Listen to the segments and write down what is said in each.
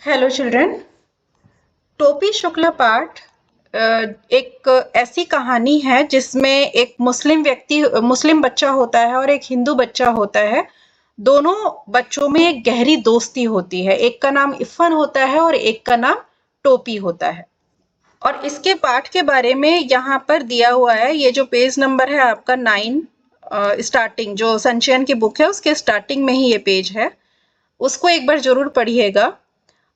Hello children. टोपी शुक्ला पाठ एक ऐसी कहानी है जिसमें एक मुस्लिम बच्चा होता है और एक हिंदू बच्चा होता है। दोनों बच्चों में एक गहरी दोस्ती होती है। एक का नाम इफ़न होता है और एक का नाम टोपी होता है। और इसके पाठ के बारे में यहाँ पर दिया हुआ है। ये जो पेज नंबर है आपका 9, स्टार्टिंग जो संचयन की बुक है उसके स्टार्टिंग में ही ये पेज है। उसको एक बार जरूर पढ़िएगा।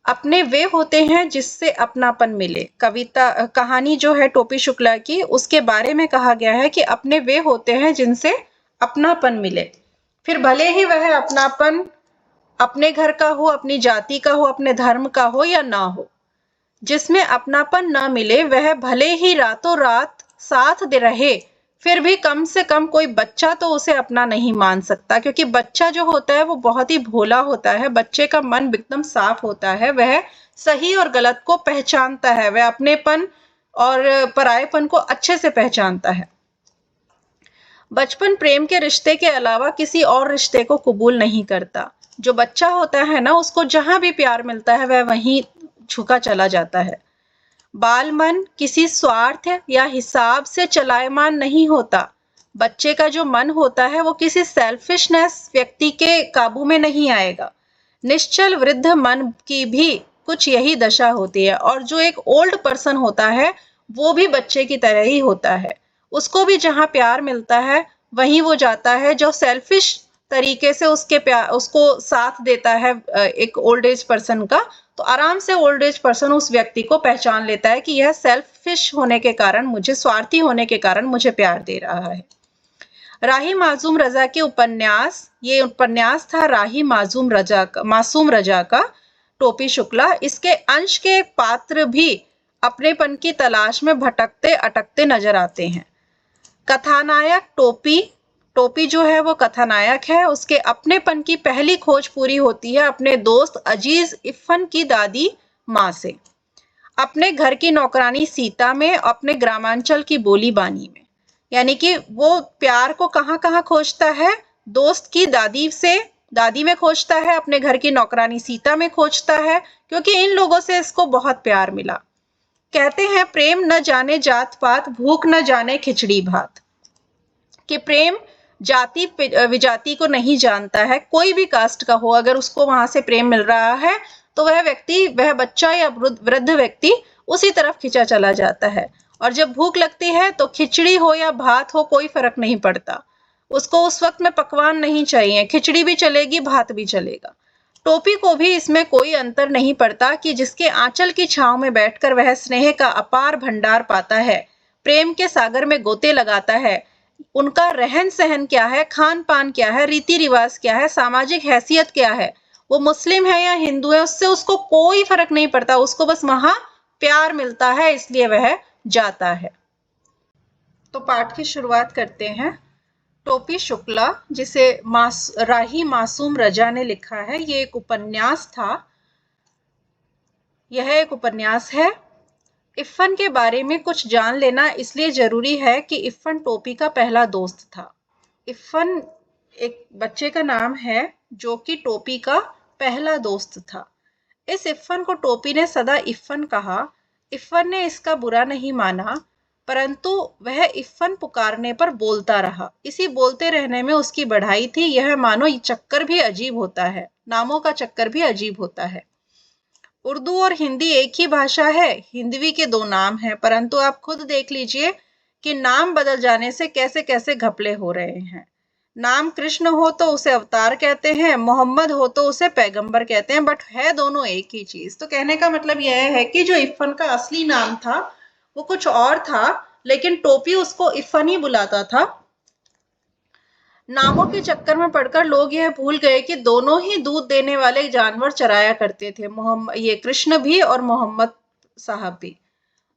अपने वे होते हैं जिससे अपनापन मिले। कहानी जो है टोपी शुक्ला की, उसके बारे में कहा गया है कि अपने वे होते हैं जिनसे अपनापन मिले। फिर भले ही वह अपनापन अपने घर का हो, अपनी जाति का हो, अपने धर्म का हो या ना हो। जिसमें अपनापन न मिले वह भले ही रातों रात साथ दे रहे, फिर भी कम से कम कोई बच्चा तो उसे अपना नहीं मान सकता, क्योंकि बच्चा जो होता है वो बहुत ही भोला होता है। बच्चे का मन एकदम साफ होता है। वह सही और गलत को पहचानता है। वह अपनेपन और परायेपन को अच्छे से पहचानता है। बचपन प्रेम के रिश्ते के अलावा किसी और रिश्ते को कबूल नहीं करता। जो बच्चा होता है ना, उसको जहां भी प्यार मिलता है वह वहीं झुका चला जाता है। बाल मन किसी स्वार्थ या हिसाब से चलायमान नहीं होता। बच्चे का जो मन होता है वो किसी सेल्फिशनेस व्यक्ति के काबू में नहीं आएगा। निश्चल वृद्ध मन की भी कुछ यही दशा होती है। और जो एक ओल्ड पर्सन होता है वो भी बच्चे की तरह ही होता है। उसको भी जहां प्यार मिलता है वहीं वो जाता है। जो सेल्फिश तरीके से उसको साथ देता है एक ओल्ड एज पर्सन का, तो आराम से ओल्ड एज पर्सन उस व्यक्ति को पहचान लेता है कि यह सेल्फिश होने के कारण, मुझे स्वार्थी होने के कारण मुझे प्यार दे रहा है। राही मासूम रजा के उपन्यास, ये उपन्यास था राही मासूम रजा का, टोपी शुक्ला। इसके अंश के पात्र भी अपनेपन की तलाश में भटकते अटकते नजर आते हैं। कथानायक टोपी टोपी जो है वो कथानायक है। उसके अपनेपन की पहली खोज पूरी होती है अपने दोस्त अजीज इफ़न की दादी माँ से, अपने घर की नौकरानी सीता में, अपने ग्रामांचल की बोली बानी में। यानी कि वो प्यार को कहाँ कहाँ खोजता है? दोस्त की दादी से, दादी में खोजता है, अपने घर की नौकरानी सीता में खोजता है, क्योंकि इन लोगों से इसको बहुत प्यार मिला। कहते हैं प्रेम न जाने जात पात, भूख न जाने खिचड़ी भात। कि प्रेम जाति विजाति को नहीं जानता है। कोई भी कास्ट का हो, अगर उसको वहां से प्रेम मिल रहा है तो वह व्यक्ति, वह बच्चा या वृद्ध व्यक्ति उसी तरफ खिंचा चला जाता है। और जब भूख लगती है तो खिचड़ी हो या भात हो, कोई फर्क नहीं पड़ता। उसको उस वक्त में पकवान नहीं चाहिए, खिचड़ी भी चलेगी, भात भी चलेगा। टोपी को भी इसमें कोई अंतर नहीं पड़ता कि जिसके आंचल की छांव में बैठकर वह स्नेह का अपार भंडार पाता है, प्रेम के सागर में गोते लगाता है। उनका रहन सहन क्या है, खान पान क्या है, रीति रिवाज क्या है, सामाजिक हैसियत क्या है, वो मुस्लिम है या हिंदू है, उससे उसको कोई फर्क नहीं पड़ता। उसको बस वहां प्यार मिलता है, इसलिए वह जाता है। तो पाठ की शुरुआत करते हैं। टोपी शुक्ला, जिसे राही मासूम रजा ने लिखा है, ये एक उपन्यास था। यह एक उपन्यास है। इफ़न के बारे में कुछ जान लेना इसलिए जरूरी है कि इफ़न टोपी का पहला दोस्त था। इफ़न एक बच्चे का नाम है जो कि टोपी का पहला दोस्त था। इस इफ़न को टोपी ने सदा इफ़न कहा। इफ़न ने इसका बुरा नहीं माना, परंतु वह इफ़न पुकारने पर बोलता रहा। इसी बोलते रहने में उसकी बढ़ाई थी। यह मानो चक्कर भी अजीब होता है, नामों का चक्कर भी अजीब होता है। उर्दू और हिंदी एक ही भाषा है, हिंदवी के दो नाम हैं, परंतु आप खुद देख लीजिए कि नाम बदल जाने से कैसे कैसे घपले हो रहे हैं। नाम कृष्ण हो तो उसे अवतार कहते हैं, मोहम्मद हो तो उसे पैगंबर कहते हैं, बट है दोनों एक ही चीज। तो कहने का मतलब यह है कि जो इफ़न का असली नाम था वो कुछ और था, लेकिन टोपी उसको इफ़न ही बुलाता था। नामों के चक्कर में पड़कर लोग यह भूल गए कि दोनों ही दूध देने वाले जानवर चराया करते थे। ये कृष्ण भी और मोहम्मद साहब भी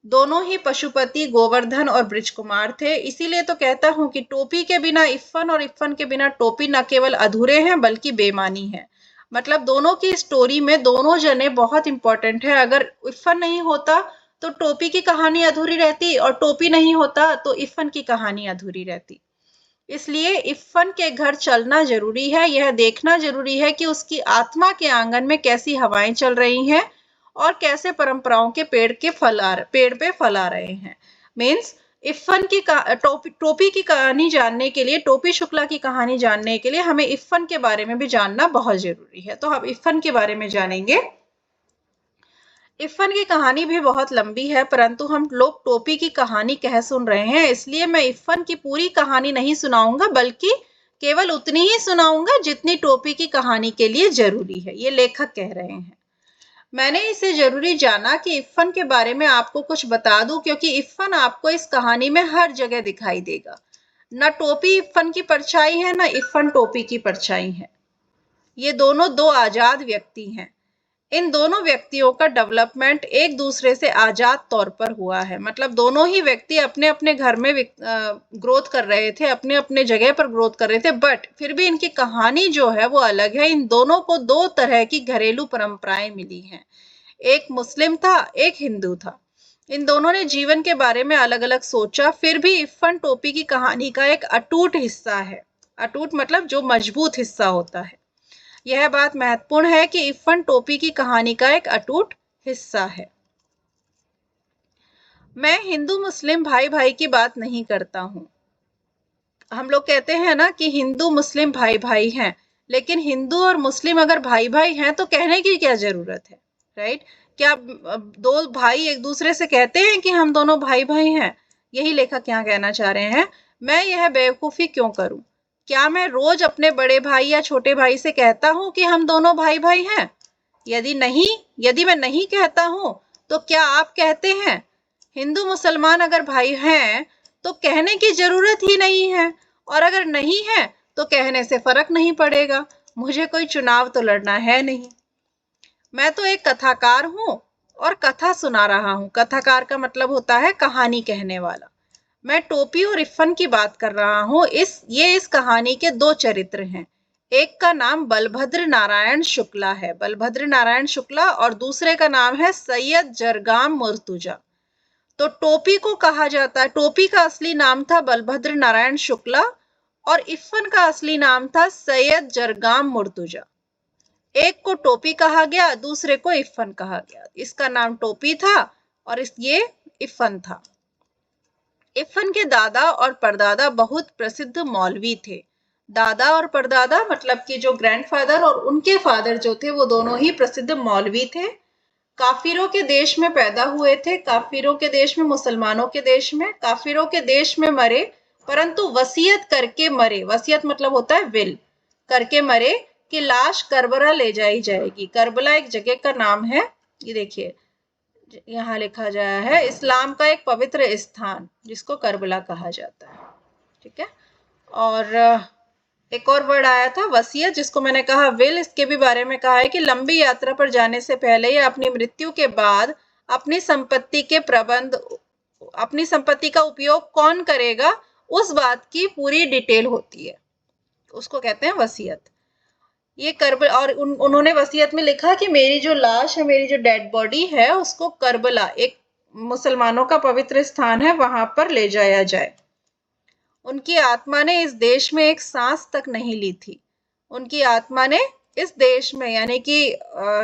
दोनों ही पशुपति, गोवर्धन और ब्रिज कुमार थे। इसीलिए तो कहता हूं कि टोपी के बिना इफ़न और इफ़न के बिना टोपी न केवल अधूरे हैं बल्कि बेमानी है। मतलब दोनों की स्टोरी में दोनों जने बहुत इंपॉर्टेंट है। अगर इफ़न नहीं होता तो टोपी की कहानी अधूरी रहती, और टोपी नहीं होता तो इफ़न की कहानी अधूरी रहती। इसलिए इफ़न के घर चलना जरूरी है। यह देखना जरूरी है कि उसकी आत्मा के आंगन में कैसी हवाएं चल रही हैं, और कैसे परंपराओं के पेड़ पे फल आ रहे हैं। मीन्स इफ्फन की टोपी की कहानी जानने के लिए, टोपी शुक्ला की कहानी जानने के लिए हमें इफ्फन के बारे में भी जानना बहुत जरूरी है। तो हम इफ्फन के बारे में जानेंगे। इफ्फन की कहानी भी बहुत लंबी है, परंतु हम लोग टोपी की कहानी कह सुन रहे हैं, इसलिए मैं इफ्फन की पूरी कहानी नहीं सुनाऊंगा, बल्कि केवल उतनी ही सुनाऊंगा जितनी टोपी की कहानी के लिए जरूरी है। ये लेखक कह रहे हैं। मैंने इसे जरूरी जाना कि इफ्फन के बारे में आपको कुछ बता दूं, क्योंकि इफ्फन आपको इस कहानी में हर जगह दिखाई देगा। न टोपी इफ्फन की परछाई है, न इफ्फन टोपी की परछाई है। ये दोनों दो आजाद व्यक्ति हैं। इन दोनों व्यक्तियों का डेवलपमेंट एक दूसरे से आजाद तौर पर हुआ है। मतलब दोनों ही व्यक्ति अपने अपने घर में ग्रोथ कर रहे थे, अपने अपने जगह पर ग्रोथ कर रहे थे, बट फिर भी इनकी कहानी जो है वो अलग है। इन दोनों को दो तरह की घरेलू परंपराएं मिली हैं, एक मुस्लिम था, एक हिंदू था। इन दोनों ने जीवन के बारे में अलग अलग सोचा, फिर भी इफ्फन टोपी की कहानी का एक अटूट हिस्सा है। अटूट मतलब जो मजबूत हिस्सा होता है। यह बात महत्वपूर्ण है कि इफ्फन टोपी की कहानी का एक अटूट हिस्सा है। मैं हिंदू मुस्लिम भाई भाई की बात नहीं करता हूं। हम लोग कहते हैं ना कि हिंदू मुस्लिम भाई भाई हैं, लेकिन हिंदू और मुस्लिम अगर भाई भाई हैं तो कहने की क्या जरूरत है, राइट? क्या दो भाई एक दूसरे से कहते हैं कि हम दोनों भाई भाई हैं? यही लेखक यहाँ कहना चाह रहे हैं। मैं यह बेवकूफी क्यों करूं? क्या मैं रोज अपने बड़े भाई या छोटे भाई से कहता हूं कि हम दोनों भाई भाई हैं? यदि मैं नहीं कहता हूं तो क्या आप कहते हैं? हिंदू मुसलमान अगर भाई हैं तो कहने की जरूरत ही नहीं है, और अगर नहीं है तो कहने से फर्क नहीं पड़ेगा। मुझे कोई चुनाव तो लड़ना है नहीं। मैं तो एक कथाकार हूं और कथा सुना रहा हूं। कथाकार का मतलब होता है कहानी कहने वाला। मैं टोपी और इफ्फन की बात कर रहा हूं। इस कहानी के दो चरित्र हैं। एक का नाम बलभद्र नारायण शुक्ला है, बलभद्र नारायण शुक्ला, और दूसरे का नाम है सैयद जरगाम मुर्तुजा। तो टोपी को कहा जाता है, टोपी का असली नाम था बलभद्र नारायण शुक्ला और इफ्फन का असली नाम था सैयद जरगाम मुर्तुजा। एक को टोपी कहा गया, दूसरे को इफ्फन कहा गया। इसका नाम टोपी था और ये इफ्फन था। इफ्फन के दादा और परदादा बहुत प्रसिद्ध मौलवी थे। दादा और परदादा मतलब कि जो ग्रैंडफादर और उनके फादर जो थे वो दोनों ही प्रसिद्ध मौलवी थे। काफिरों के देश में पैदा हुए थे, काफिरों के देश में, मुसलमानों के देश में। काफिरों के देश में मरे, परंतु वसीयत करके मरे। वसीयत मतलब होता है विल करके मरे कि लाश करबला ले जाई जाएगी। करबला एक जगह का नाम है। ये देखिए यहाँ लिखा गया है, इस्लाम का एक पवित्र स्थान जिसको करबला कहा जाता है। ठीक है। और एक और वर्ड आया था वसीयत, जिसको मैंने कहा विल। इसके भी बारे में कहा है कि लंबी यात्रा पर जाने से पहले या अपनी मृत्यु के बाद अपनी संपत्ति का उपयोग कौन करेगा, उस बात की पूरी डिटेल होती है, उसको कहते हैं वसीयत। ये करबला, और उन्होंने वसीयत में लिखा कि मेरी जो लाश है, मेरी जो डेड बॉडी है, उसको करबला, एक मुसलमानों का पवित्र स्थान है, वहां पर ले जाया जाए। उनकी आत्मा ने इस देश में एक सांस तक नहीं ली थी। उनकी आत्मा ने इस देश में, यानी कि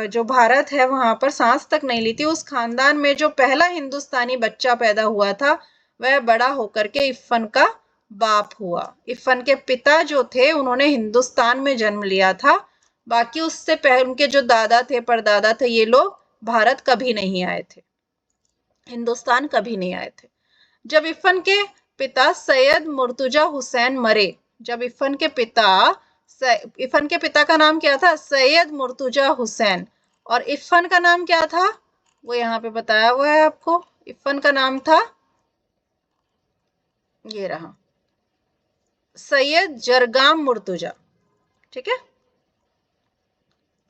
जो भारत है, वहां पर सांस तक नहीं ली थी। उस खानदान में जो पहला हिंदुस्तानी बच्चा पैदा हुआ था, वह बड़ा होकर के इफ्फन का बाप हुआ। इफ्फन के पिता जो थे, उन्होंने हिंदुस्तान में जन्म लिया था। बाकी उससे पहले उनके जो दादा थे, परदादा थे, ये लोग भारत कभी नहीं आए थे, हिंदुस्तान कभी नहीं आए थे। जब इफ्फन के पिता सैयद मुर्तुजा हुसैन मरे, जब इफ्फन के पिता का नाम क्या था? सैयद मुर्तुजा हुसैन। और इफ्फन का नाम क्या था? वो यहाँ पे बताया हुआ है आपको। इफ्फन का नाम था, ये रहा, सैयद जरगाम मुर्तुजा। ठीक है।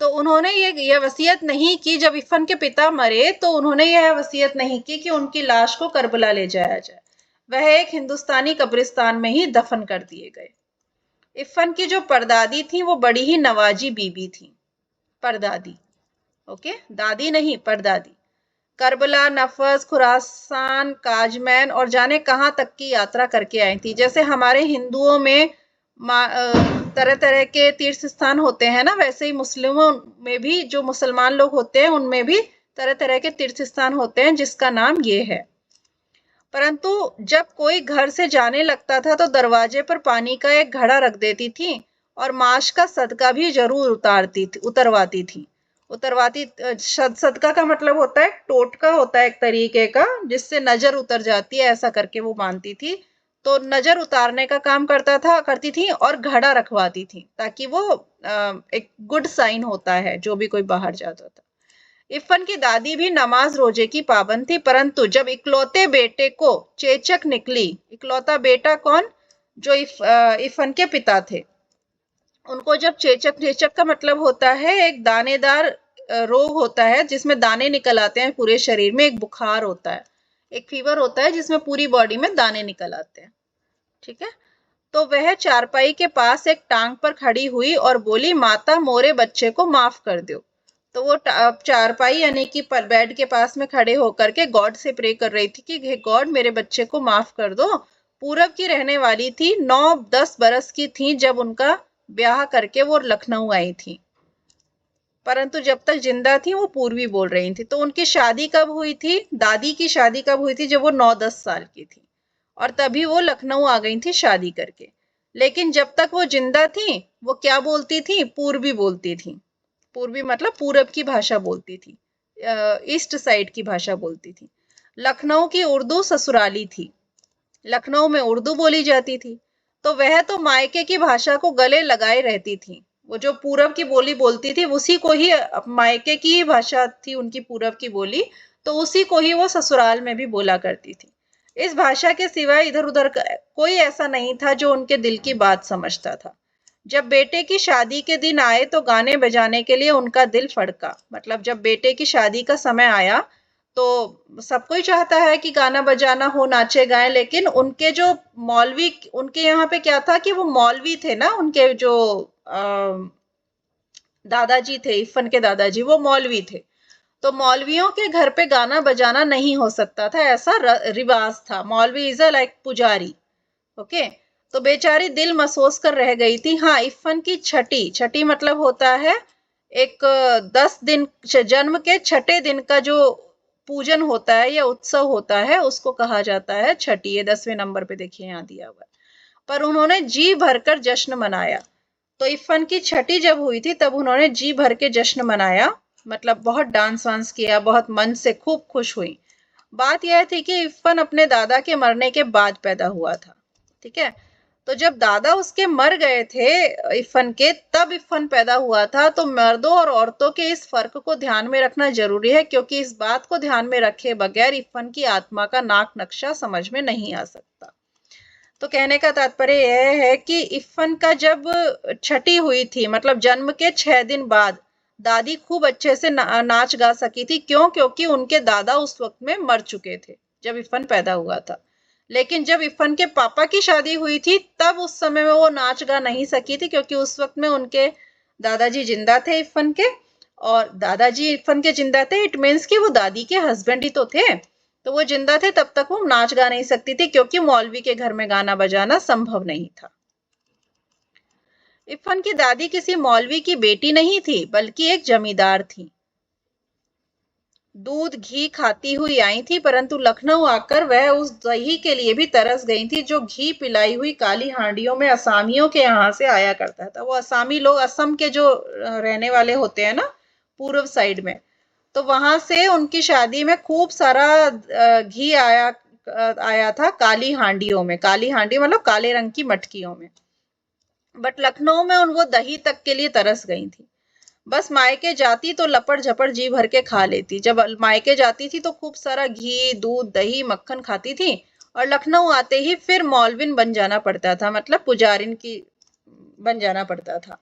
तो उन्होंने ये वसीयत नहीं की, जब इफ्फन के पिता मरे तो उन्होंने यह वसीयत नहीं की कि उनकी लाश को करबला ले जाया जाए। वह एक हिंदुस्तानी कब्रिस्तान में ही दफन कर दिए गए। इफ्फन की जो परदादी थी वो बड़ी ही नवाजी बीबी थी। परदादी, ओके, दादी नहीं, परदादी। करबला, नफस, खुरासान, काजमैन और जाने कहां तक की यात्रा करके आई थी। जैसे हमारे हिंदुओं में तरह तरह के तीर्थ स्थान होते हैं ना, वैसे ही मुस्लिमों में भी, जो मुसलमान लोग होते हैं उनमें भी तरह तरह के तीर्थ स्थान होते हैं जिसका नाम ये है। परंतु जब कोई घर से जाने लगता था तो दरवाजे पर पानी का एक घड़ा रख देती थी और माश का सदका भी जरूर उतरवाती थी। सदका का मतलब होता है टोटका, होता है एक तरीके का जिससे नजर उतर जाती है, ऐसा करके वो मानती थी। तो नजर उतारने का काम करती थी और घड़ा रखवाती थी ताकि वो एक गुड साइन होता है जो भी कोई बाहर जाता था। इरफान की दादी भी नमाज रोजे की पाबंद थी, परंतु जब इकलौते बेटे को चेचक निकली, इकलौता बेटा कौन, जो इरफान के पिता थे, उनको जब चेचक, चेचक का मतलब होता है एक दानेदार रोग होता है जिसमें दाने निकल आते हैं पूरे शरीर में, एक बुखार होता है, एक फीवर होता है जिसमें पूरी बॉडी में दाने निकल आते हैं। ठीक है। तो वह चारपाई के पास एक टांग पर खड़ी हुई और बोली, माता मोरे बच्चे को माफ कर दो। तो वो चारपाई यानी कि बेड के पास में खड़े होकर के गॉड से प्रे कर रही थी कि हे गॉड मेरे बच्चे को माफ कर दो। पूरब की रहने वाली थी, 9-10 बरस की थी जब उनका ब्याह करके वो लखनऊ आई थी, परंतु जब तक जिंदा थी वो पूर्वी बोल रही थी। तो उनकी शादी कब हुई थी, दादी की शादी कब हुई थी, जब वो 9-10 साल की थी, और तभी वो लखनऊ आ गई थी शादी करके। लेकिन जब तक वो जिंदा थी वो क्या बोलती थी, पूर्वी बोलती थी। पूर्वी मतलब पूरब की भाषा बोलती थी, ईस्ट साइड की भाषा बोलती थी। लखनऊ की उर्दू ससुराली थी, लखनऊ में उर्दू बोली जाती थी। तो वह तो मायके की भाषा को गले लगाए रहती थी। वो जो पूरब की बोली बोलती थी उसी को ही, मायके की भाषा थी उनकी पूरब की बोली, तो उसी को ही वो ससुराल में भी बोला करती थी। इस भाषा के सिवाय इधर उधर कोई ऐसा नहीं था जो उनके दिल की बात समझता था। जब बेटे की शादी के दिन आए तो गाने बजाने के लिए उनका दिल फड़का। मतलब जब बेटे की शादी का समय आया तो सब कोई चाहता है कि गाना बजाना हो, नाचे गाए, लेकिन उनके जो मौलवी, उनके यहाँ पे क्या था कि वो मौलवी थे ना, उनके जो दादाजी थे, इरफान के दादाजी, वो मौलवी थे। तो मौलवियों के घर पे गाना बजाना नहीं हो सकता था, ऐसा रिवाज था। मौलवी इज अ लाइक पुजारी। ओके। तो बेचारी दिल महसूस कर रह गई थी। हाँ, इरफान की छठी, छठी मतलब होता है एक 10 दिन, जन्म के छठे दिन का जो पूजन होता है या उत्सव होता है उसको कहा जाता है छठी। ये 10वें नंबर पे देखिए यहाँ दिया हुआ है। पर उन्होंने जी भरकर जश्न मनाया। तो इरफान की छठी जब हुई थी तब उन्होंने जी भर के जश्न मनाया, मतलब बहुत डांस वांस किया, बहुत मन से खूब खुश हुई। बात यह थी कि इरफान अपने दादा के मरने के बाद पैदा हुआ था। ठीक है। तो जब दादा उसके मर गए थे इरफान के, तब इरफान पैदा हुआ था। तो मर्दों और औरतों के इस फर्क को ध्यान में रखना जरूरी है, क्योंकि इस बात को ध्यान में रखे बगैर इरफान की आत्मा का नाक नक्शा समझ में नहीं आ सकता। तो कहने का तात्पर्य यह है कि इरफान का जब छठी हुई थी, मतलब जन्म के 6 दिन बाद, दादी खूब अच्छे से नाच गा सकी थी। क्यों? क्योंकि उनके दादा उस वक्त में मर चुके थे जब इरफान पैदा हुआ था। लेकिन जब इरफान के पापा की शादी हुई थी तब उस समय में वो नाच गा नहीं सकी थी, क्योंकि उस वक्त में उनके दादाजी जिंदा थे इरफान के, और दादाजी इरफान के जिंदा थे, इट मीन्स कि वो दादी के हस्बैंड ही तो थे। तो वो जिंदा थे तब तक वो नाच गा नहीं सकती थी, क्योंकि मौलवी के घर में गाना बजाना संभव नहीं था। इरफान की दादी किसी मौलवी की बेटी नहीं थी, बल्कि एक जमींदार थी। दूध घी खाती हुई आई थी, परंतु लखनऊ आकर वह उस दही के लिए भी तरस गई थी जो घी पिलाई हुई काली हांडियों में असामियों के यहाँ से आया करता था। वो असामी लोग, असम के जो रहने वाले होते हैं ना पूर्व साइड में, तो वहां से उनकी शादी में खूब सारा घी आया था काली हांडियों में। काली हांडी मतलब काले रंग की मटकियों में। बट लखनऊ में उन वो दही तक के लिए तरस गई थी। बस मायके जाती तो लपट झपट जी भर के खा लेती। जब मायके जाती थी तो खूब सारा घी, दूध, दही, मक्खन खाती थी, और लखनऊ आते ही फिर मौलविन बन जाना पड़ता था, मतलब पुजारिन की बन जाना पड़ता था।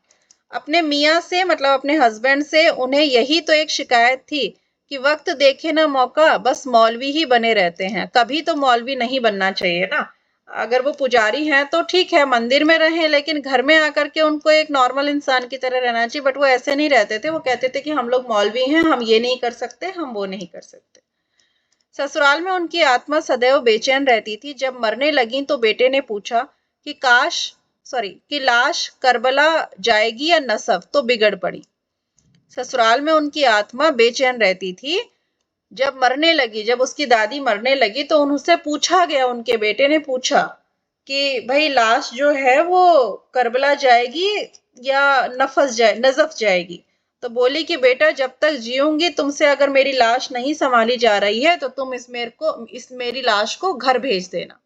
अपने मियाँ से, मतलब अपने हस्बैंड से, उन्हें यही तो एक शिकायत थी कि वक्त देखे ना मौका, बस मौलवी ही बने रहते हैं। कभी तो मौलवी नहीं बनना चाहिए ना। अगर वो पुजारी हैं तो ठीक है, मंदिर में रहें, लेकिन घर में आकर के उनको एक नॉर्मल इंसान की तरह रहना चाहिए। बट वो ऐसे नहीं रहते थे। वो कहते थे कि हम लोग मौलवी हैं, हम ये नहीं कर सकते, हम वो नहीं कर सकते। ससुराल में उनकी आत्मा सदैव बेचैन रहती थी। जब मरने लगी तो बेटे ने पूछा कि कि लाश करबला जाएगी या नसब, तो बिगड़ पड़ी। ससुराल में उनकी आत्मा बेचैन रहती थी जब मरने लगी, जब उसकी दादी मरने लगी तो उनसे पूछा गया, उनके बेटे ने पूछा कि भाई लाश जो है वो करबला जाएगी या नजफ जाएगी। तो बोली कि बेटा जब तक जीऊंगी तुमसे अगर मेरी लाश नहीं संभाली जा रही है तो तुम इस मेरी लाश को घर भेज देना।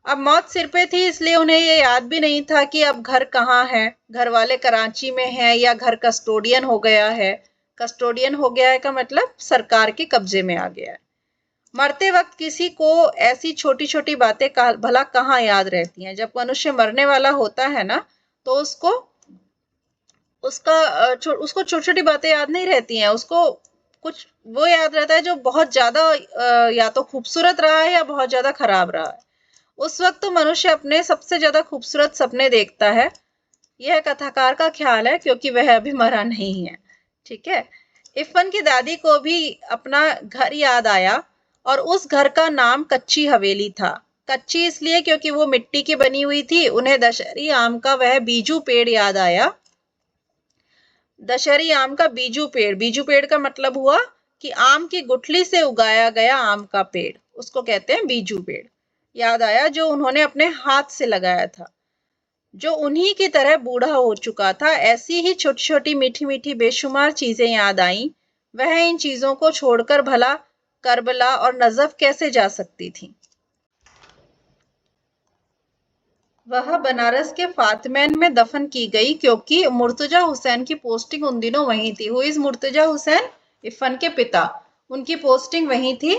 अब मौत सिर पे थी इसलिए उन्हें ये याद भी नहीं था कि अब घर कहाँ है, घर वाले कराची में हैं या घर कस्टोडियन हो गया है। कस्टोडियन हो गया है का मतलब सरकार के कब्जे में आ गया है। मरते वक्त किसी को ऐसी छोटी छोटी बातें भला कहाँ याद रहती हैं। जब मनुष्य मरने वाला होता है ना तो उसको छोटी छोटी बातें याद नहीं रहती हैं, उसको कुछ वो याद रहता है जो बहुत ज्यादा या तो खूबसूरत रहा है या बहुत ज्यादा खराब रहा है। उस वक्त तो मनुष्य अपने सबसे ज्यादा खूबसूरत सपने देखता है। यह कथाकार का ख्याल है क्योंकि वह अभी मरा नहीं है। ठीक है। इरफान की दादी को भी अपना घर याद आया और उस घर का नाम कच्ची हवेली था। कच्ची इसलिए क्योंकि वो मिट्टी की बनी हुई थी। उन्हें दशहरी आम का वह बीजू पेड़ याद आया। दशहरी आम का बीजू पेड़ का मतलब हुआ कि आम की गुठली से उगाया गया आम का पेड़, उसको कहते हैं बीजू पेड़। याद आया जो उन्होंने अपने हाथ से लगाया था, जो उन्हीं की तरह बूढ़ा हो चुका था। ऐसी ही छोटी छोटी मीठी मीठी बेशुमार चीजें याद आईं। वह इन चीजों को छोड़कर भला करबला और नजफ कैसे जा सकती थी। वह बनारस के फातमैन में दफन की गई क्योंकि मुर्तजा हुसैन की पोस्टिंग उन दिनों वहीं थी। Who is Murtaza Hussain? इरफान के पिता, उनकी पोस्टिंग वहीं थी।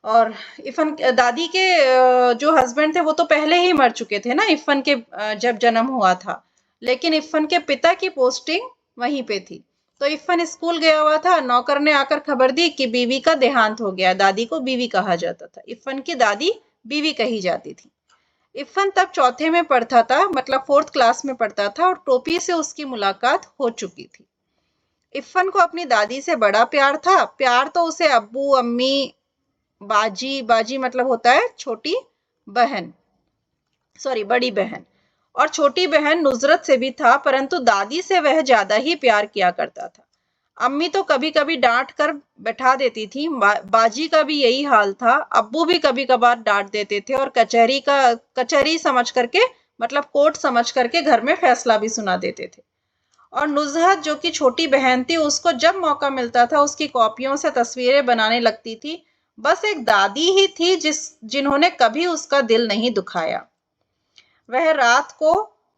और इरफान दादी के जो हस्बैंड थे वो तो पहले ही मर चुके थे ना इरफान के जब जन्म हुआ था, लेकिन इरफान के पिता की पोस्टिंग वहीं पे थी। तो इरफान स्कूल गया हुआ था, नौकर ने आकर खबर दी कि बीवी का देहांत हो गया। दादी को बीवी कहा जाता था, इरफान की दादी बीवी कही जाती थी। इरफान तब चौथे में पढ़ता था, मतलब फोर्थ क्लास में पढ़ता था, और टोपी से उसकी मुलाकात हो चुकी थी। इरफान को अपनी दादी से बड़ा प्यार था। प्यार तो उसे अब्बू अम्मी बाजी, बाजी मतलब होता है छोटी बहन, सॉरी बड़ी बहन, और छोटी बहन नुसरत से भी था, परंतु दादी से वह ज्यादा ही प्यार किया करता था। अम्मी तो कभी कभी डांट कर बैठा देती थी। बाजी का भी यही हाल था। अब्बू भी कभी कभार डांट देते थे और कचहरी समझ करके, मतलब कोर्ट समझ करके घर में फैसला भी सुना देते थे। और नुजहत जो कि छोटी बहन थी, उसको जब मौका मिलता था उसकी कॉपियों से तस्वीरें बनाने लगती थी। बस एक दादी ही थी जिन्होंने कभी उसका दिल नहीं दुखाया। वह रात को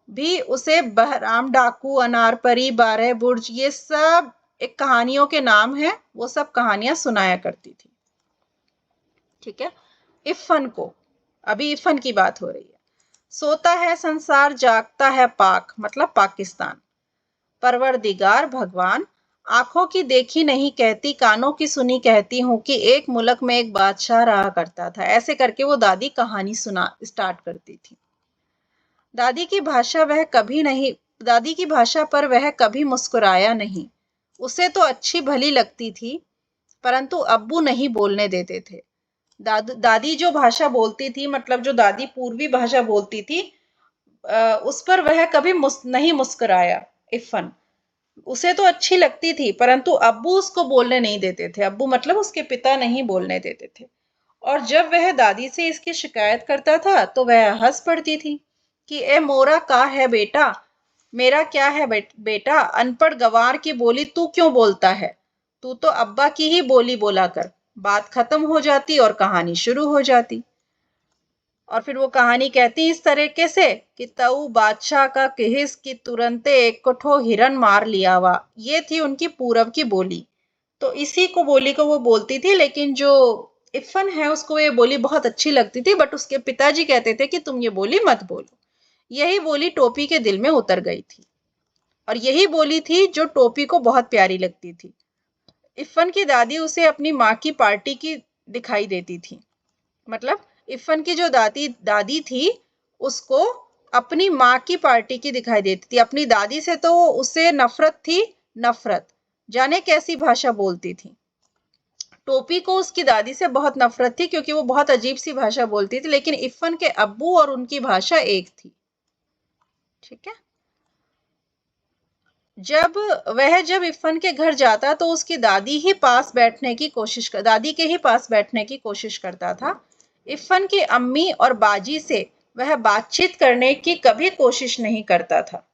भी उसे बहराम डाकू, अनारपरी, बारह बुर्ज, ये सब एक कहानियों के नाम है, वो सब कहानियां सुनाया करती थी। ठीक है। इरफान को, अभी इरफान की बात हो रही है। सोता है संसार जागता है पाक, मतलब पाकिस्तान। परवरदिगार भगवान, आंखों की देखी नहीं कहती, कानों की सुनी कहती हूँ कि एक मुल्क में एक बादशाह रहा करता था। ऐसे करके वो दादी कहानी सुना स्टार्ट करती थी। दादी की भाषा वह कभी नहीं दादी की भाषा पर वह कभी मुस्कुराया नहीं। उसे तो अच्छी भली लगती थी, परंतु अब्बू नहीं बोलने देते थे। दादी जो भाषा बोलती थी, मतलब जो दादी पूर्वी भाषा बोलती थी, उस पर वह कभी नहीं मुस्कुराया। इरफान, उसे तो अच्छी लगती थी परंतु अब्बू उसको बोलने नहीं देते थे। अब्बू मतलब उसके पिता नहीं बोलने देते थे। और जब वह दादी से इसकी शिकायत करता था तो वह हंस पड़ती थी कि ए मोरा का है बेटा, मेरा क्या है बेटा, अनपढ़ गंवार की बोली तू क्यों बोलता है, तू तो अब्बा की ही बोली बोला कर। बात खत्म हो जाती और कहानी शुरू हो जाती। और फिर वो कहानी कहती इस तरीके से कि तऊ बादशाह का किहिस की तुरंते एक कोठो हिरन मार लिया वा। ये थी उनकी पूरब की बोली। तो इसी को बोली को वो बोलती थी, लेकिन जो इरफान है उसको ये बोली बहुत अच्छी लगती थी, बट उसके पिताजी कहते थे कि तुम ये बोली मत बोलो। यही बोली टोपी के दिल में उतर गई थी, और यही बोली थी जो टोपी को बहुत प्यारी लगती थी। इरफान की दादी उसे अपनी माँ की पार्टी की दिखाई देती थी। मतलब इरफान की जो दादी दादी थी उसको अपनी माँ की पार्टी की दिखाई देती थी। अपनी दादी से तो उसे नफरत थी, नफरत। जाने कैसी भाषा बोलती थी। टोपी को उसकी दादी से बहुत नफरत थी क्योंकि वो बहुत अजीब सी भाषा बोलती थी, लेकिन इरफान के अब्बू और उनकी भाषा एक थी। ठीक है। जब इरफान के घर जाता तो उसकी दादी के ही पास बैठने की कोशिश करता था। इरफान की अम्मी और बाजी से वह बातचीत करने की कभी कोशिश नहीं करता था।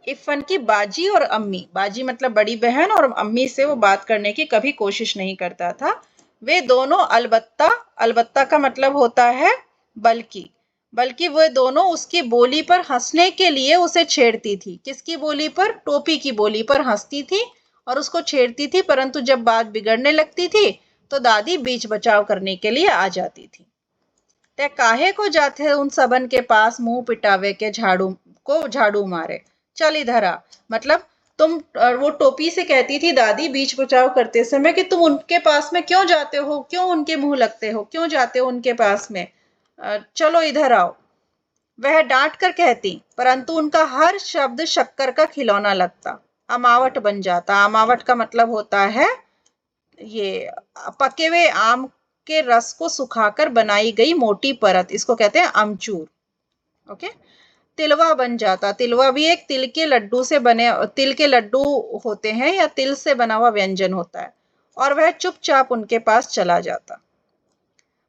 इरफान की बाजी और अम्मी, बाजी मतलब बड़ी बहन, और अम्मी से वो बात करने की कभी कोशिश नहीं करता था। वे दोनों अलबत्ता, अलबत्ता का मतलब होता है बल्कि, बल्कि वे दोनों उसकी बोली पर हंसने के लिए उसे छेड़ती थी। किसकी बोली पर? टोपी की बोली पर हंसती थी और उसको छेड़ती थी, परंतु जब बात बिगड़ने लगती थी तो दादी बीच बचाव करने के लिए आ जाती थी। ते काहे को जाते उन सबन के पास, मुंह पिटावे के झाड़ू मारे, चल इधर आ। मतलब वो टोपी से कहती थी दादी बीच बचाव करते समय कि तुम उनके पास में क्यों जाते हो, क्यों उनके मुंह लगते हो, क्यों जाते हो उनके पास में, चलो इधर आओ। वह डांट कर कहती, परंतु उनका हर शब्द शक्कर का खिलौना लगता, अमावट बन जाता। अमावट का मतलब होता है ये पके हुए आम के रस को सुखाकर बनाई गई मोटी परत, इसको कहते हैं अमचूर। ओके। तिलवा बन जाता। तिलवा भी एक तिल के लड्डू होते हैं या तिल से बना हुआ व्यंजन होता है। और वह चुपचाप उनके पास चला जाता।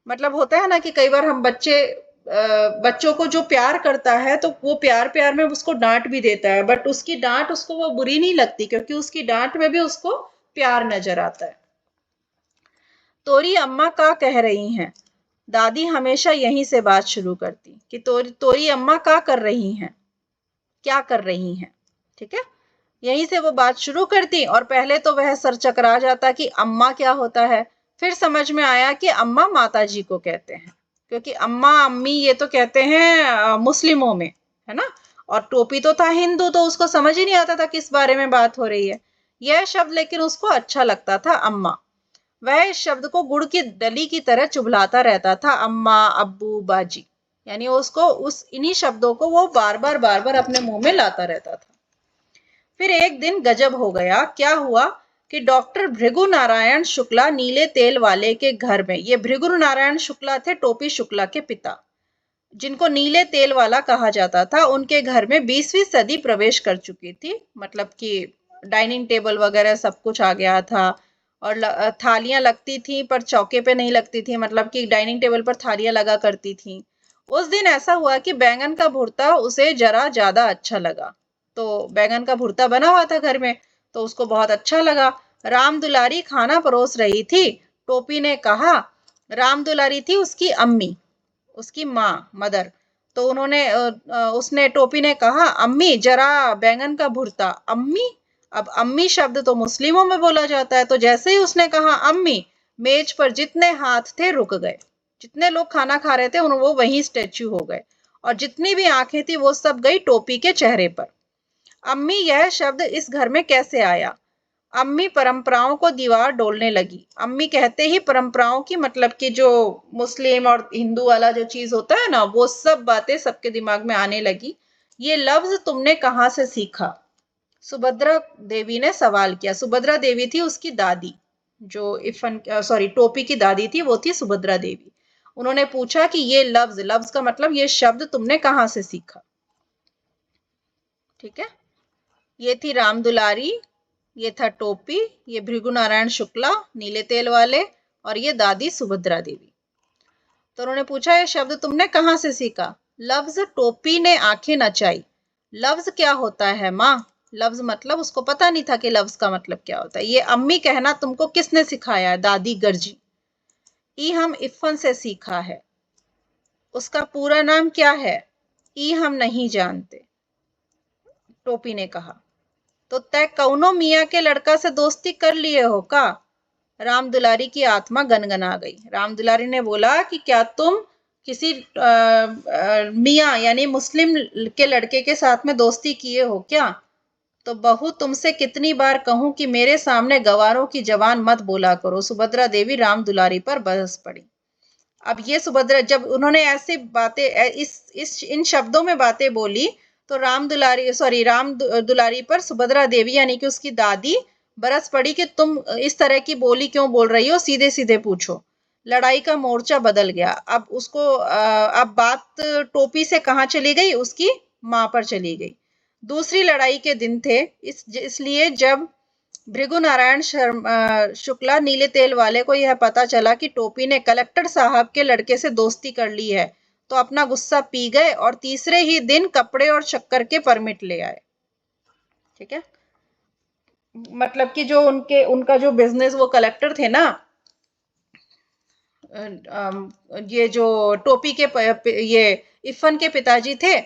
मतलब होता है ना कि कई बार हम बच्चों को जो प्यार करता है तो वो प्यार प्यार में उसको डांट भी देता है, बट उसकी डांट उसको वो बुरी नहीं लगती, क्योंकि उसकी डांट में भी उसको प्यार नजर आता है। तोरी अम्मा का कह रही हैं, दादी हमेशा यहीं से बात शुरू करती कि तोरी अम्मा का कर रही हैं, क्या कर रही हैं। ठीक है, यहीं से वो बात शुरू करती और पहले तो वह सर चकरा जाता कि अम्मा क्या होता है। फिर समझ में आया कि अम्मा माता जी को कहते हैं, क्योंकि अम्मा अम्मी ये तो कहते हैं मुस्लिमों में, है ना। और टोपी तो था हिंदू, तो उसको समझ ही नहीं आता था किस बारे में बात हो रही है। यह शब्द लेकिन उसको अच्छा लगता था, अम्मा। वह इस शब्द को गुड़ की डली की तरह चुभलाता रहता था, अम्मा, अब्बू, बाजी। यानी उसको इन्हीं शब्दों को वो बार बार अपने मुंह में लाता रहता था। फिर एक दिन गजब हो गया। क्या हुआ कि डॉक्टर भृगु नारायण शुक्ला नीले तेल वाले के घर में, ये भृगु नारायण शुक्ला थे टोपी शुक्ला के पिता, जिनको नीले तेल वाला कहा जाता था, उनके घर में 20वीं सदी प्रवेश कर चुकी थी। मतलब कि डाइनिंग टेबल वगैरह सब कुछ आ गया था, और थालियां लगती थी पर चौके पे नहीं लगती थी, मतलब कि डाइनिंग टेबल पर थालियां लगा करती थी। उस दिन ऐसा हुआ कि बैंगन का भुर्ता उसे जरा ज्यादा अच्छा लगा, तो बैंगन का भुर्ता बना हुआ था घर में, तो उसको बहुत अच्छा लगा। राम दुलारी खाना परोस रही थी। टोपी ने कहा, राम दुलारी थी उसकी अम्मी, उसकी माँ, मदर। तो उसने टोपी ने कहा, अम्मी जरा बैंगन का भुर्ता। अम्मी, अब अम्मी शब्द तो मुस्लिमों में बोला जाता है, तो जैसे ही उसने कहा अम्मी, मेज पर जितने हाथ थे रुक गए। जितने लोग खाना खा रहे थे वो वहीं स्टेच्यू हो गए, और जितनी भी आंखें थी वो सब गई टोपी के चेहरे पर। अम्मी, यह शब्द इस घर में कैसे आया? अम्मी परंपराओं को दीवार डोलने लगी। अम्मी कहते ही परंपराओं की, मतलब कि जो मुस्लिम और हिंदू वाला जो चीज होता है ना, वो सब बातें सबके दिमाग में आने लगी। ये लफ्ज तुमने कहाँ से सीखा? सुभद्रा देवी ने सवाल किया। सुभद्रा देवी थी उसकी दादी, जो टोपी की दादी थी, वो थी सुभद्रा देवी। उन्होंने पूछा कि ये लफ्ज, लफ्ज का मतलब ये शब्द तुमने कहाँ से सीखा। ठीक है, ये थी राम दुलारी, ये था टोपी, ये भृगु नारायण शुक्ला नीले तेल वाले, और ये दादी सुभद्रा देवी। तो उन्होंने पूछा ये शब्द तुमने कहाँ से सीखा? लफ्ज टोपी ने आंखें नचाई। लफ्ज क्या होता है माँ? लफ्ज मतलब उसको पता नहीं था कि लफ्ज का मतलब क्या होता है। ये अम्मी कहना तुमको किसने सिखाया है? दादी गर्जी। ई हम इफ़न से सीखा है। उसका पूरा नाम क्या है? ई हम नहीं जानते, टोपी ने कहा। तो तय कौनो मियाँ के लड़का से दोस्ती कर लिए हो का? राम दुलारी की आत्मा गनगना गई। राम दुलारी ने बोला कि क्या तुम किसी मियाँ यानी मुस्लिम के लड़के के साथ में दोस्ती किए हो क्या? तो बहू, तुमसे कितनी बार कहूं कि मेरे सामने गवारों की जबान मत बोला करो। सुभद्रा देवी राम दुलारी पर बरस पड़ी। अब ये सुभद्रा, जब उन्होंने ऐसी बातें इन शब्दों में बातें बोली, तो राम दुलारी पर सुभद्रा देवी यानी कि उसकी दादी बरस पड़ी कि तुम इस तरह की बोली क्यों बोल रही हो, सीधे सीधे पूछो। लड़ाई का मोर्चा बदल गया। अब बात टोपी से कहाँ चली गई? उसकी माँ पर चली गई। दूसरी लड़ाई के दिन थे, इसलिए जब भृगु नारायण शुक्ला नीले तेल वाले को यह पता चला कि टोपी ने कलेक्टर साहब के लड़के से दोस्ती कर ली है, तो अपना गुस्सा पी गए और तीसरे ही दिन कपड़े और शक्कर के परमिट ले आए। ठीक है, मतलब कि जो उनका जो बिजनेस, वो कलेक्टर थे ना, ये जो टोपी के ये इरफान के पिताजी थे,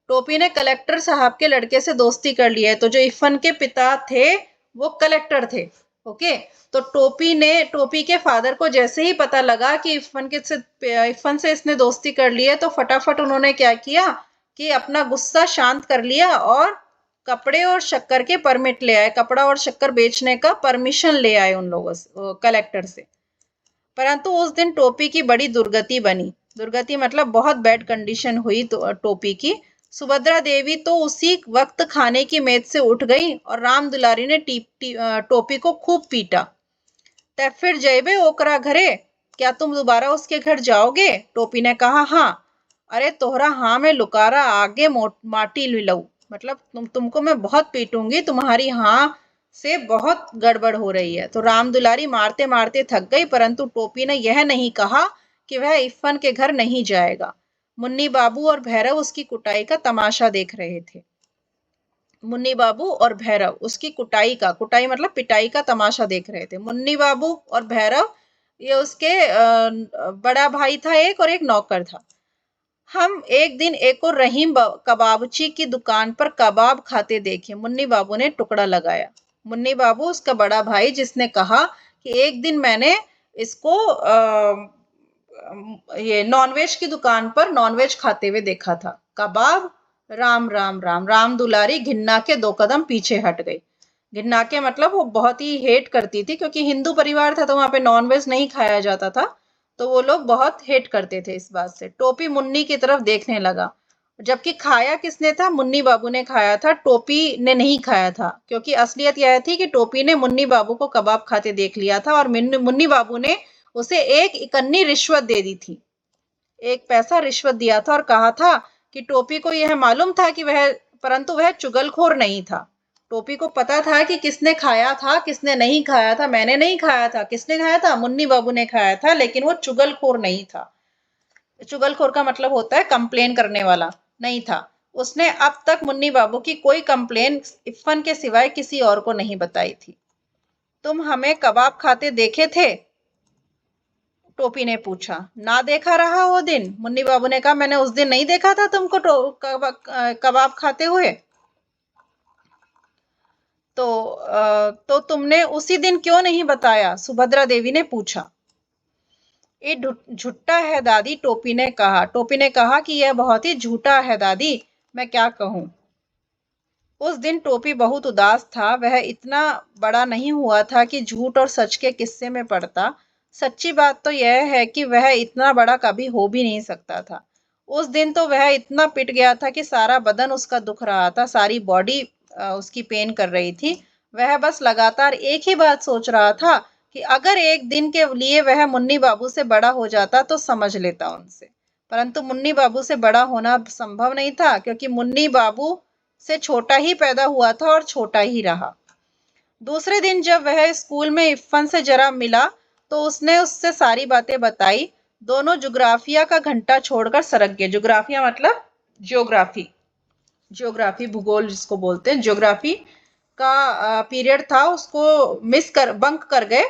टोपी ने कलेक्टर साहब के लड़के से दोस्ती कर ली है। तो जो इरफान के पिता थे वो कलेक्टर थे। ओके, तो टोपी के फादर को जैसे ही पता लगा कि इरफान से इसने दोस्ती कर ली है, तो फटाफट उन्होंने क्या किया कि अपना गुस्सा शांत कर लिया और कपड़े और शक्कर के परमिट ले आए, कपड़ा और शक्कर बेचने का परमिशन ले आए उन लोगों से, कलेक्टर से। परंतु उस दिन टोपी की बड़ी दुर्गति बनी। दुर्गति मतलब बहुत बैड कंडीशन हुई तो टोपी की। सुभद्रा देवी तो उसी वक्त खाने की मेज से उठ गई और राम दुलारी ने टोपी को खूब पीटा। तब फिर जयबे ओकरा घरे, क्या तुम दोबारा उसके घर जाओगे? टोपी ने कहा, हाँ। अरे तोहरा हाँ में लुकारा आगे माटी लऊ, मतलब तुमको मैं बहुत पीटूंगी, तुम्हारी हाँ से बहुत गड़बड़ हो रही है। तो राम दुलारी मारते मारते थक गई, परंतु टोपी ने यह नहीं कहा कि वह इरफान के घर नहीं जाएगा। मुन्नी बाबू और भैरव उसकी कुटाई का तमाशा देख रहे थे। मुन्नी बाबू और भैरव उसकी कुटाई मतलब पिटाई का तमाशा देख रहे थे। मुन्नी बाबू और भैरव, ये उसके बड़ा भाई था एक, और एक नौकर था। हम एक दिन एक और रहीम कबाबची की दुकान पर कबाब खाते देखे। मुन्नी बाबू ने टुकड़ा लगाया। मुन्नी बाबू उसका बड़ा भाई, जिसने कहा कि एक दिन मैंने इसको ये नॉनवेज की दुकान पर नॉनवेज खाते हुए देखा था। कबाब, राम राम राम। राम दुलारी घिन्ना के 2 कदम पीछे हट गई। घिन्ना के मतलब वो बहुत ही हेट करती थी, क्योंकि हिंदू परिवार था तो वहां पे नॉनवेज नहीं खाया जाता था, तो वो लोग बहुत हेट करते थे इस बात से। टोपी मुन्नी की तरफ देखने लगा, जबकि खाया किसने था? मुन्नी बाबू ने खाया था, टोपी ने नहीं खाया था। क्योंकि असलियत यह थी कि टोपी ने मुन्नी बाबू को कबाब खाते देख लिया था और मुन्नी बाबू ने उसे 1 इकन्नी रिश्वत दे दी थी। 1 पैसा रिश्वत दिया था और कहा था कि टोपी को यह मालूम था कि परंतु वह चुगलखोर नहीं था। टोपी को पता था कि किसने खाया था, किसने नहीं खाया था। मैंने नहीं खाया था। किसने खाया था? मुन्नी बाबू ने खाया था, लेकिन वो चुगलखोर नहीं था। चुगलखोर का मतलब होता है कंप्लेन करने वाला, नहीं था। उसने अब तक मुन्नी बाबू की कोई कंप्लेन इरफान के सिवाय किसी और को नहीं बताई थी। तुम हमें कबाब खाते देखे थे? टोपी ने पूछा। ना देखा रहा वो दिन? मुन्नी बाबू ने कहा, मैंने उस दिन नहीं देखा था तुमको कबाब खाते हुए। तो तुमने उसी दिन क्यों नहीं बताया? सुभद्रा देवी ने पूछा। ये झूठा है दादी, टोपी ने कहा। टोपी ने कहा कि यह बहुत ही झूठा है दादी, मैं क्या कहूँ। उस दिन टोपी बहुत उदास था। वह इतना बड़ा नहीं हुआ था कि झूठ और सच के किस्से में पड़ता। सच्ची बात तो यह है कि वह इतना बड़ा कभी हो भी नहीं सकता था। उस दिन तो वह इतना पिट गया था कि सारा बदन उसका दुख रहा था, सारी बॉडी उसकी पेन कर रही थी। वह बस लगातार एक ही बात सोच रहा था कि अगर एक दिन के लिए वह मुन्नी बाबू से बड़ा हो जाता तो समझ लेता उनसे। परंतु मुन्नी बाबू से बड़ा होना संभव नहीं था, क्योंकि मुन्नी बाबू से छोटा ही पैदा हुआ था और छोटा ही रहा। दूसरे दिन जब वह स्कूल में इरफान से जरा मिला तो उसने उससे सारी बातें बताई। दोनों जुग्राफिया का घंटा छोड़कर सरक गए। जुग्राफिया मतलब ज्योग्राफी, ज्योग्राफी भूगोल जिसको बोलते हैं, ज्योग्राफी का पीरियड था, उसको बंक कर गए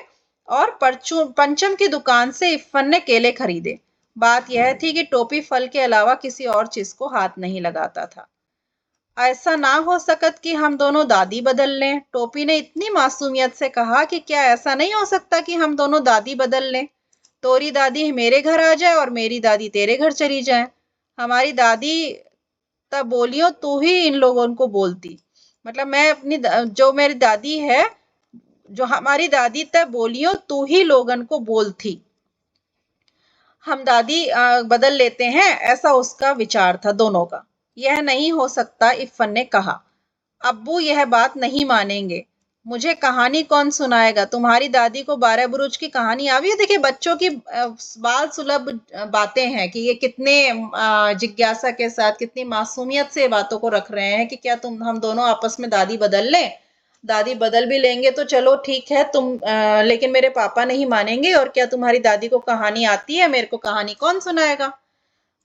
और पंचम की दुकान से इरफान ने केले खरीदे। बात यह थी कि टोपी फल के अलावा किसी और चीज को हाथ नहीं लगाता था। ऐसा ना हो सकत कि हम दोनों दादी बदल लें? टोपी ने इतनी मासूमियत से कहा कि क्या ऐसा नहीं हो सकता कि हम दोनों दादी बदल लें? तोरी दादी मेरे घर आ जाए और मेरी दादी तेरे घर चली जाए। हमारी दादी तब बोलियो तू ही इन लोगों को बोलती, मतलब मैं अपनी जो मेरी दादी है, जो हमारी दादी तब बोलियो तू ही लोगन को बोलती। हम दादी बदल लेते हैं, ऐसा उसका विचार था दोनों का। यह नहीं हो सकता, इरफान ने कहा। अब्बू यह बात नहीं मानेंगे। मुझे कहानी कौन सुनाएगा, तुम्हारी दादी को 12 बुरुज की कहानी आवी है। देखिए बच्चों की बाल सुलभ बातें हैं कि ये कितने जिज्ञासा के साथ, कितनी मासूमियत से बातों को रख रहे हैं कि क्या हम दोनों आपस में दादी बदल लें। दादी बदल भी लेंगे तो चलो ठीक है, लेकिन मेरे पापा नहीं मानेंगे, और क्या तुम्हारी दादी को कहानी आती है, मेरे को कहानी कौन सुनाएगा।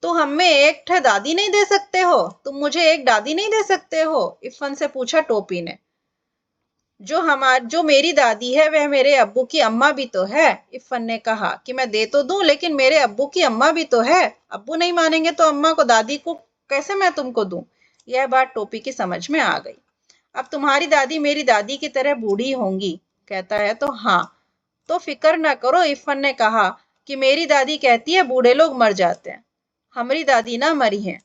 तो हम में एक ठे दादी नहीं दे सकते हो, तुम मुझे एक दादी नहीं दे सकते हो, इरफान से पूछा टोपी ने। जो मेरी दादी है वह मेरे अब्बू की अम्मा भी तो है। इरफान ने कहा कि मैं दे तो दूं, लेकिन मेरे अब्बू की अम्मा भी तो है। अब्बू नहीं मानेंगे तो अम्मा को, दादी को कैसे मैं तुमको दूं। यह बात टोपी की समझ में आ गई। अब तुम्हारी दादी मेरी दादी की तरह बूढ़ी होंगी, कहता है तो हाँ। तो फिक्र न करो, इरफान ने कहा कि मेरी दादी कहती है बूढ़े लोग मर जाते हैं, हमारी दादी ना मरी है।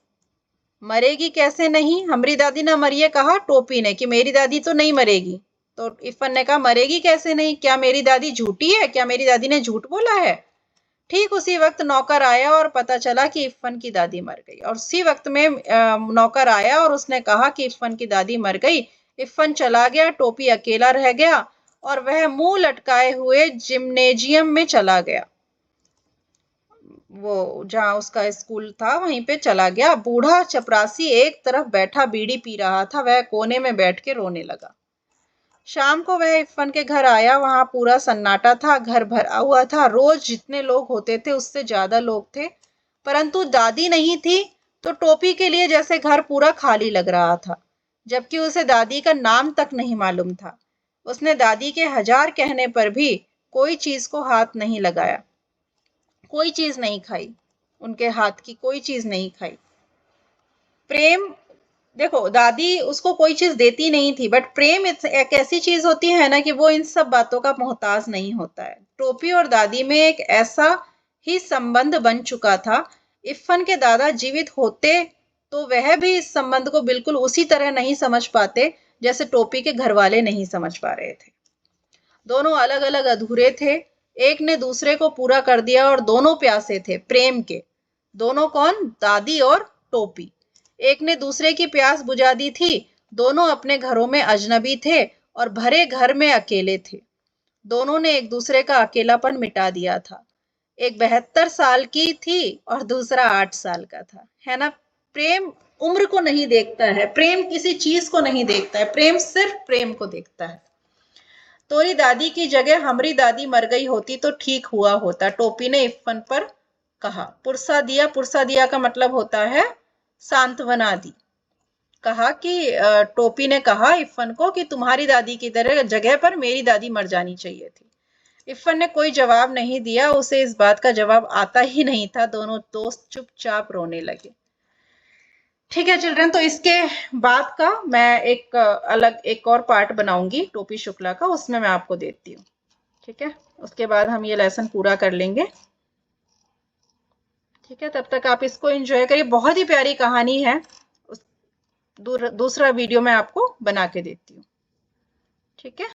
मरेगी कैसे नहीं, हमारी दादी ना मरी है, कहा टोपी ने कि मेरी दादी तो नहीं मरेगी। तो इरफान ने कहा मरेगी कैसे नहीं, क्या मेरी दादी झूठी है, क्या मेरी दादी ने झूठ बोला है। ठीक उसी वक्त नौकर आया और पता चला कि इरफान की दादी मर गई। और उसी वक्त में नौकर आया और उसने कहा कि इरफान की दादी मर गई। इरफान चला गया, टोपी अकेला रह गया और वह मुंह लटकाए हुए जिम्नेजियम में चला गया। वो जहाँ उसका स्कूल था वहीं पे चला गया। बूढ़ा चपरासी एक तरफ बैठा बीड़ी पी रहा था, वह कोने में बैठ के रोने लगा। शाम को वह इरफान के घर आया, वहां पूरा सन्नाटा था, घर भरा हुआ था। रोज जितने लोग होते थे उससे ज्यादा लोग थे, परंतु दादी नहीं थी तो टोपी के लिए जैसे घर पूरा खाली लग रहा था, जबकि उसे दादी का नाम तक नहीं मालूम था। उसने दादी के 1000 कहने पर भी कोई चीज को हाथ नहीं लगाया, कोई चीज नहीं खाई, उनके हाथ की कोई चीज नहीं खाई। प्रेम, देखो दादी उसको कोई चीज देती नहीं थी, बट प्रेम एक ऐसी चीज होती है ना कि वो इन सब बातों का मोहताज नहीं होता है। टोपी और दादी में एक ऐसा ही संबंध बन चुका था। इरफान के दादा जीवित होते तो वह भी इस संबंध को बिल्कुल उसी तरह नहीं समझ पाते जैसे टोपी के घर वाले नहीं समझ पा रहे थे। दोनों अलग अलग अधूरे थे, एक ने दूसरे को पूरा कर दिया और दोनों प्यासे थे प्रेम के। दोनों कौन, दादी और टोपी। एक ने दूसरे की प्यास बुझा दी थी। दोनों अपने घरों में अजनबी थे और भरे घर में अकेले थे। दोनों ने एक दूसरे का अकेलापन मिटा दिया था। एक 72 साल की थी और दूसरा 8 साल का था, है ना। प्रेम उम्र को नहीं देखता है, प्रेम किसी चीज को नहीं देखता है, प्रेम सिर्फ प्रेम को देखता है। तोरी दादी की जगह हमारी दादी मर गई होती तो ठीक हुआ होता, टोपी ने इरफान पर कहा। पुरसा दिया का मतलब होता है सांत्वना दी। कहा कि टोपी ने कहा इरफान को कि तुम्हारी दादी की तरह जगह पर मेरी दादी मर जानी चाहिए थी। इरफान ने कोई जवाब नहीं दिया, उसे इस बात का जवाब आता ही नहीं था। दोनों दोस्त चुपचाप रोने लगे। ठीक है चिल्ड्रन, तो इसके बाद का मैं एक और पार्ट बनाऊंगी टोपी शुक्ला का, उसमें मैं आपको देती हूँ। ठीक है, उसके बाद हम ये लेसन पूरा कर लेंगे। ठीक है, तब तक आप इसको एंजॉय करिए, बहुत ही प्यारी कहानी है। दूसरा वीडियो मैं आपको बना के देती हूँ। ठीक है।